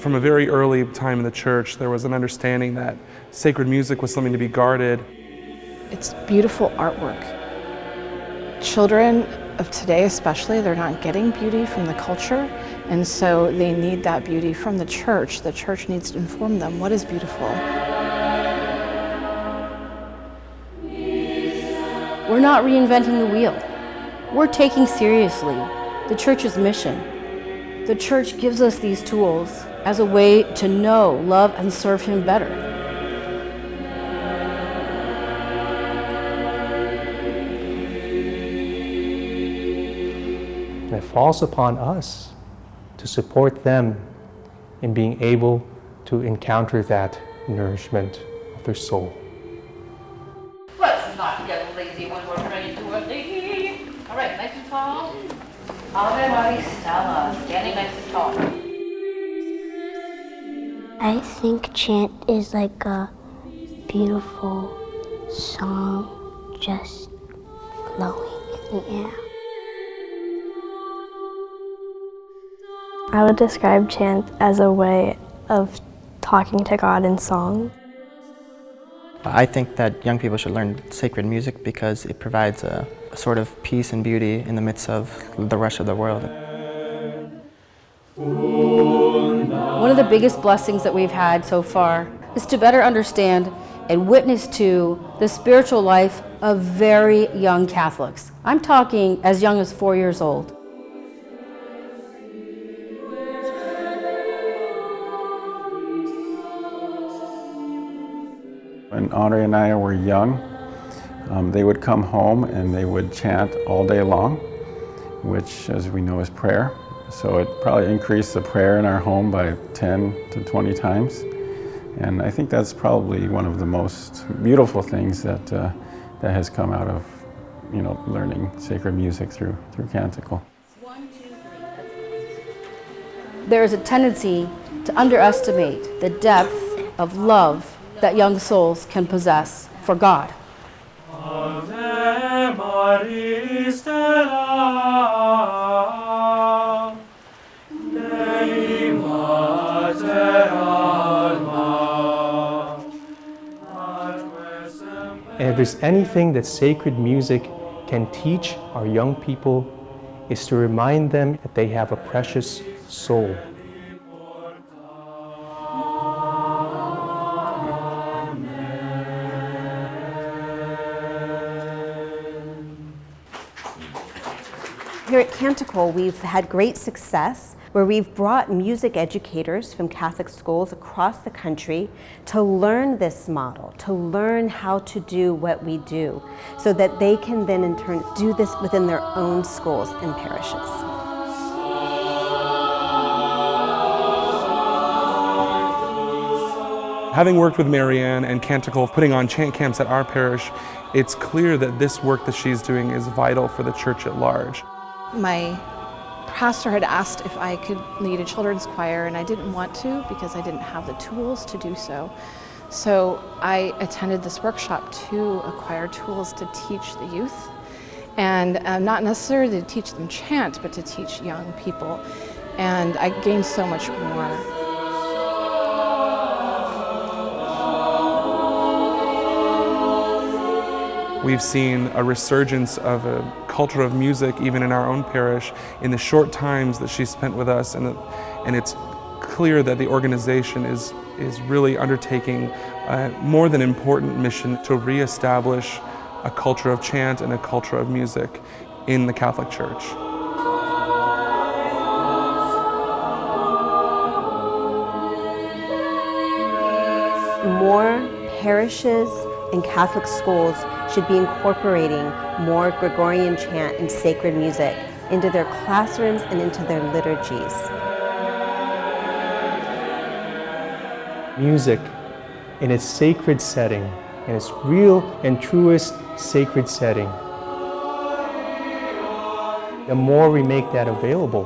From a very early time in the church, there was an understanding that sacred music was something to be guarded. It's beautiful artwork. Children of today especially, they're not getting beauty from the culture, and so they need that beauty from the church. The church needs to inform them what is beautiful. We're not reinventing the wheel. We're taking seriously the church's mission. The church gives us these tools as a way to know, love, and serve Him better. And it falls upon us to support them in being able to encounter that nourishment of their soul. Let's not get lazy when we're praying to a lady. All right, nice and tall. Ave Maria Stella, standing nice and tall. I think chant is like a beautiful song just flowing in the air. I would describe chant as a way of talking to God in song. I think that young people should learn sacred music because it provides a sort of peace and beauty in the midst of the rush of the world. One of the biggest blessings that we've had so far is to better understand and witness to the spiritual life of very young Catholics. I'm talking as young as 4 years old. When Audrey and I were young, they would come home and they would chant all day long, which, as we know, is prayer. So it probably increased the prayer in our home by 10 to 20 times. And I think that's probably one of the most beautiful things that has come out of, learning sacred music through Canticle. There is a tendency to underestimate the depth of love that young souls can possess for God. Ave Maria Stella, Dei Mater Alma. And if there's anything that sacred music can teach our young people, is to remind them that they have a precious soul. Here at Canticle, we've had great success where we've brought music educators from Catholic schools across the country to learn this model, to learn how to do what we do, so that they can then in turn do this within their own schools and parishes. Having worked with Marianne and Canticle, putting on chant camps at our parish, it's clear that this work that she's doing is vital for the church at large. My pastor had asked if I could lead a children's choir, and I didn't want to because I didn't have the tools to do so. So I attended this workshop to acquire tools to teach the youth, and not necessarily to teach them chant, but to teach young people. And I gained so much more. We've seen a resurgence of a culture of music even in our own parish in the short times that she's spent with us, and it's clear that the organization is really undertaking a more than important mission to reestablish a culture of chant and a culture of music in the Catholic Church. More parishes and Catholic schools should be incorporating more Gregorian chant and sacred music into their classrooms and into their liturgies. Music in its sacred setting, in its real and truest sacred setting. The more we make that available,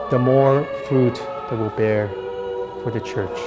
the more fruit that will bear for the church.